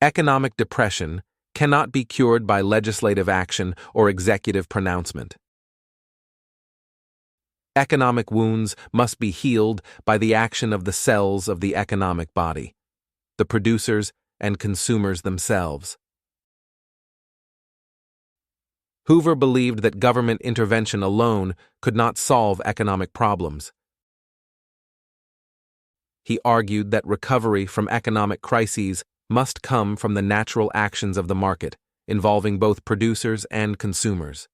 Economic depression cannot be cured by legislative action or executive pronouncement. Economic wounds must be healed by the action of the cells of the economic body, the producers and consumers themselves. Hoover believed that government intervention alone could not solve economic problems. He argued that recovery from economic crises must come from the natural actions of the market, involving both producers and consumers.